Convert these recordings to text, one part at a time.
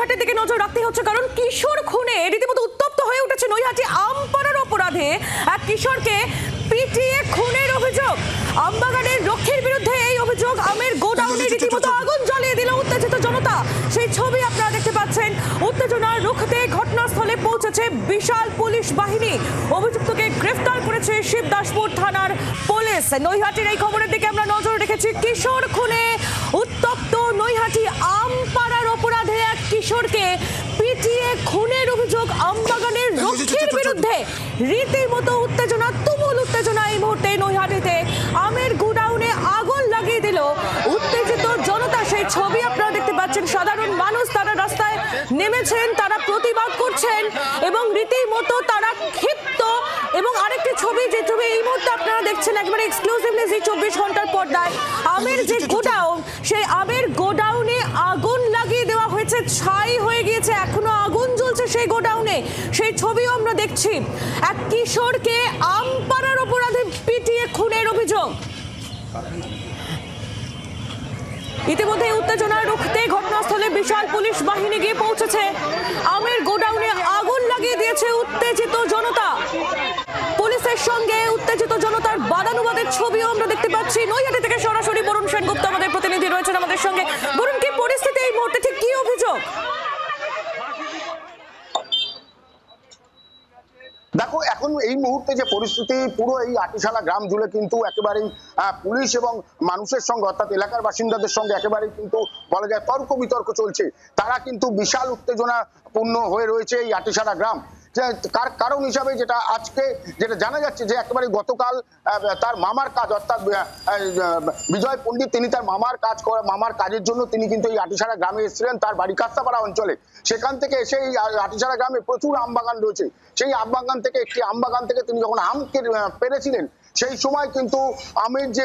নৈহাটির দিকে নজর রাখতে হচ্ছে, কারণ কিশোর খুনে রীতিমতো উত্তপ্ত হয়ে উঠেছে নৈহাটি। আমপাড়ার অপরাধে এক কিশোরকে পিটিয়ে খুনের অভিযোগ। আমবাগানের রক্ষীর বিরুদ্ধে এই অভিযোগ। আমের গোডাউনে রীতিমতো আগুন জ্বালিয়ে দিল উত্তেজিত জনতা। সেই ছবি আপনারা দেখতে পাচ্ছেন। উত্তেজনা রুখতে ঘটনাস্থলে পৌঁছেছে বিশাল পুলিশ বাহিনী। অভিযুক্তকে গ্রেফতার করেছে শিবদাসপুর থানার পুলিশ। নৈহাটির এই খবরের দিকে আমরা নজর রেখেছি। কিশোর খুনে উত্তপ্ত নৈহাটি। আমপাড়ার অপরাধে এক কিশোরকে পিটিয়ে খুনের অভিযোগ আমবাগানের রক্ষীর বিরুদ্ধে। রীতিমতো উত্তেজনা, তুমুল উত্তেজনা এই মুহূর্তে নৈহাটিতে। আমের গোডাউনে আগুন লাগিয়ে দিল উত্তেজিত জনতা। সেই ছবি আপনারা দেখতে পাচ্ছেন। সাধারণ মানুষ তারা রাস্তায় নেমেছেন, তারা প্রতিবাদ করছেন এবং রীতিমতো তারা ক্ষিপ্ত। এবং আরেকটি ছবি, যে ছবি এই মুহূর্তে আপনারা দেখছেন একেবারে এক্সক্লুসিভলি জি 24 ঘন্টার পর্দায়, আমের যে গোডাউন, সেই আমের গোডাউনে আগুন লাগিয়ে দেওয়া হয়েছে। ছাই হয়ে গিয়েছে, এখনো আগুন জ্বলছে সেই গোডাউনে। সেই ছবিও আমরা দেখছি। এক কিশোরকে আমপাড়ার অপরাধে পিটিয়ে খুনের অভিযোগ। ইতিমধ্যে উত্তেজনা রুখতে ঘটনাস্থলে বিশাল পুলিশ বাহিনী গিয়ে পৌঁছেছে। আমের গোডাউনে আগুন লাগিয়ে দিয়েছে উত্তেজিত জনতা। পুলিশের সঙ্গে উত্তেজিত জনতার বাদানুবাদের ছবিও আমরা দেখতে পাচ্ছি। নৈহাটি থেকে সরাসরি বরুণ সেনগুপ্ত আমাদের প্রতিনিধি রয়েছেন আমাদের সঙ্গে। বরুণ, কি পরিস্থিতি এই মুহূর্তে, ঠিক কি অভিযোগ? দেখো, এখন এই মুহূর্তে যে পরিস্থিতি, পুরো এই আটিশালা গ্রাম জুড়ে কিন্তু একেবারেই পুলিশ এবং মানুষের সঙ্গে, অর্থাৎ এলাকার বাসিন্দাদের সঙ্গে একেবারেই কিন্তু বলা যায় তর্ক বিতর্ক চলছে। তারা কিন্তু বিশাল উত্তেজনাপূর্ণ হয়ে রয়েছে এই আটিশালা গ্রাম। তার কারণ হিসাবে যেটা আজকে যেটা জানা যাচ্ছে যে একেবারে গতকাল তার মামার কাজ, অর্থাৎ বিজয় পণ্ডিত, তিনি তার মামার কাজের জন্য তিনি কিন্তু এই আটিশালা গ্রামে এসেছিলেন, তার বাড়ি কাস্তাপাড়া অঞ্চলে। সেখান থেকে এসে এই আটিশালা গ্রামে প্রচুর আম বাগান রয়েছে। সেই আম বাগান থেকে একটি আম বাগান থেকে তিনি যখন আম পেরেছিলেন, সেই সময় কিন্তু আমের যে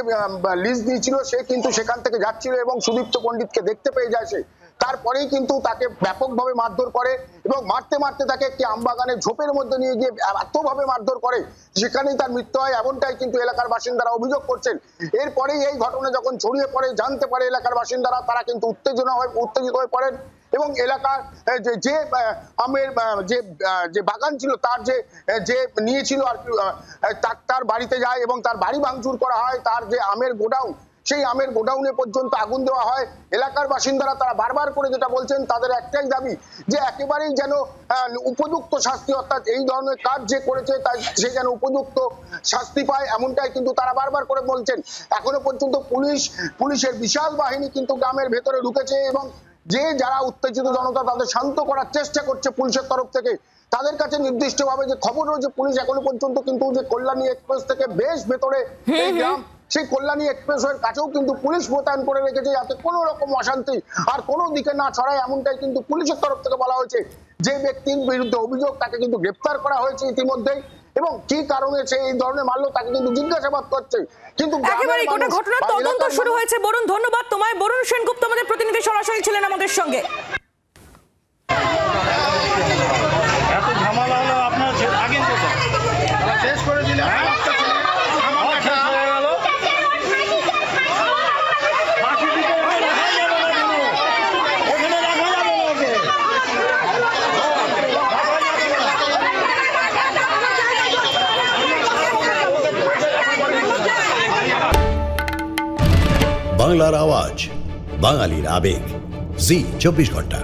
লিজ দিয়েছিল সে কিন্তু সেখান থেকে যাচ্ছিল এবং সুদীপ্ত পণ্ডিতকে দেখতে পেয়ে যায় সে। তারপরেই কিন্তু তাকে ব্যাপকভাবে মারধর করে এবং মারতে মারতে তাকে একটি আমবাগানের ঝোপের মধ্যে নিয়ে গিয়ে এতভাবে মারধর করে সেখানেই তার মৃত্যু হয়। এমনটাই কিন্তু এলাকার বাসিন্দারা অভিযোগ করছেন। এরপরেই এই ঘটনা যখন ছড়িয়ে পড়ে, জানতে পারে এলাকার বাসিন্দারা, তারা কিন্তু উত্তেজিত হয়ে পড়েন এবং এলাকার যে আমের যে বাগান ছিল তার যে নিয়েছিল আর কি, তার বাড়িতে যায় এবং তার বাড়ি ভাঙচুর করা হয়। তার যে আমের গোডাউন, সেই আমের গোডাউনে পর্যন্ত আগুন দেওয়া হয়। এলাকার বাসিন্দারা তারা বারবার করে যেটা বলছেন, তাদের একটাই দাবি যে একেবারেই যেন উপযুক্ত শাস্তি, অর্থাৎ এই ধরনের কাজ যে করেছে সে যেন উপযুক্ত শাস্তি পায়, এমনটাই কিন্তু তারা বারবার করে বলছেন। এখনো পর্যন্ত পুলিশের বিশাল বাহিনী কিন্তু গ্রামের ভেতরে ঢুকেছে এবং যারা উত্তেজিত জনতা তাদের শান্ত করার চেষ্টা করছে পুলিশের তরফ থেকে। তাদের কাছে নির্দিষ্টভাবে যে খবর রয়েছে, পুলিশ এখনো পর্যন্ত কিন্তু যে কল্যাণী এক্সপ্রেস থেকে বেশ ভেতরে এই গ্রাম, সেই কল্যাণী এক্সপ্রেসওয়ের কাছেও কিন্তু পুলিশ মোতায়েন করে রেখেছে যাতে কোনো রকম অশান্তি আর কোনো দিকে না ছড়ায়, এমনটাই কিন্তু পুলিশের তরফ থেকে বলা হয়েছে। যে ব্যক্তির বিরুদ্ধে অভিযোগ তাকে কিন্তু গ্রেপ্তার করা হয়েছে ইতিমধ্যেই এবং কি কারণে সে এই ধরনের মারলো তাকে কিন্তু জিজ্ঞাসাবাদ করছে। কিন্তু একেবারে গোটা ঘটনার তদন্ত শুরু হয়েছে। বরুণ, ধন্যবাদ তোমায়। বরুণ সেনগুপ্ত আমাদের প্রতিনিধি সরাসরি ছিলেন আমাদের সঙ্গে। বাংলার আওয়াজ, বাঙালির আবেগ, জি 24 ঘন্টা।